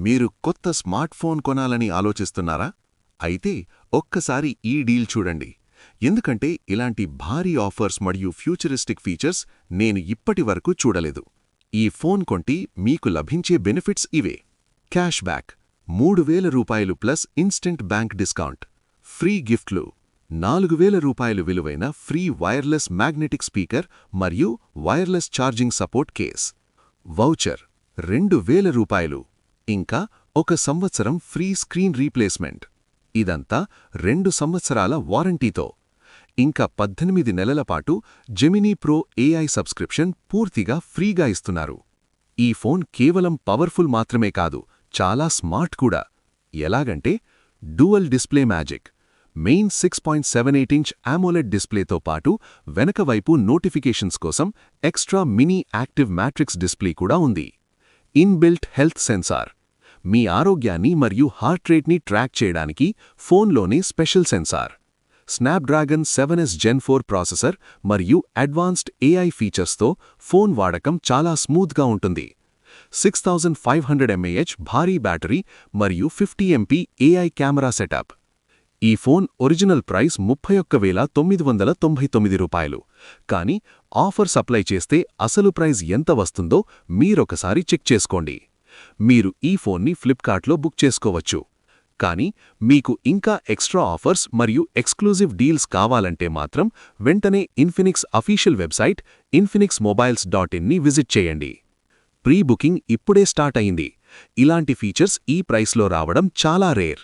మీరు కొత్త smart phone కొనాలని ఆలోచిస్తున్నారా? అయితే ఒక్కసారి ఈ డీల్ చూడండి. ఎందుకంటే ఇలాంటి భారీ ఆఫర్స్ మరియు ఫ్యూచరిస్టిక్ ఫీచర్స్ నేను ఇప్పటివరకు చూడలేదు. ఈ ఫోన్ కొంటే మీకు లభించే బెనిఫిట్స్ ఇవే: క్యాష్ బ్యాక్ 3000 రూపాయలు plus instant bank discount, free గిఫ్ట్లు, 4000 రూపాయలు విలువైన ఫ్రీ వైర్లెస్ మ్యాగ్నెటిక్ స్పీకర్ మరియు wireless charging support case, voucher 2000 రూపాయలు, ఇంకా 1 సంవత్సరం ఫ్రీ స్క్రీన్ రీప్లేస్మెంట్. ఇదంతా 2 సంవత్సరాల వారంటీతో. ఇంకా 18 నెలల పాటు జెమినీ ప్రో ఏఐ సబ్స్క్రిప్షన్ పూర్తిగా ఫ్రీగా ఇస్తున్నారు. ఈ ఫోన్ కేవలం పవర్ఫుల్ మాత్రమే కాదు, చాలా స్మార్ట్ కూడా. ఎలాగంటే dual display magic, main 6.78 inch AMOLED డిస్ప్లేతో పాటు వెనకవైపు నోటిఫికేషన్స్ కోసం extra mini active matrix display కూడా ఉంది. ఇన్బిల్ట్ హెల్త్ సెన్సార్, మీ ఆరోగ్యాన్ని మరియు హార్ట్ రేట్ని ట్రాక్ చేయడానికి ఫోన్లోనే special sensor. Snapdragon 7S Gen 4 processor మరియు అడ్వాన్స్డ్ ఏఐ ఫీచర్స్తో ఫోన్ వాడకం చాలా స్మూత్గా ఉంటుంది. 6500 mAh భారీ బ్యాటరీ మరియు 50 MP ఏఐ కెమెరా సెటప్. ఈ ఫోన్ ఒరిజినల్ ప్రైస్ 31,999 రూపాయలు. కానీ ఆఫర్ సప్లై చేస్తే అసలు ప్రైస్ ఎంత వస్తుందో మీరొకసారి చెక్ చేసుకోండి. మీరు ఈ ఫోన్ని ఫ్లిప్కార్ట్లో బుక్ చేసుకోవచ్చు. కానీ మీకు ఇంకా ఎక్స్ట్రా ఆఫర్స్ మరియు ఎక్స్క్లూజివ్ డీల్స్ కావాలంటే మాత్రం వెంటనే ఇన్ఫినిక్స్ అఫీషియల్ వెబ్సైట్ infinixmobiles.in ని విజిట్ చేయండి. ప్రీ బుకింగ్ ఇప్పుడే స్టార్ట్ అయింది. ఇలాంటి ఫీచర్స్ ఈ ప్రైస్లో రావడం చాలా రేర్.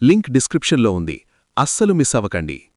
లింక్ డిస్క్రిప్షన్లో ఉంది. అస్సలు మిస్ అవ్వకండి.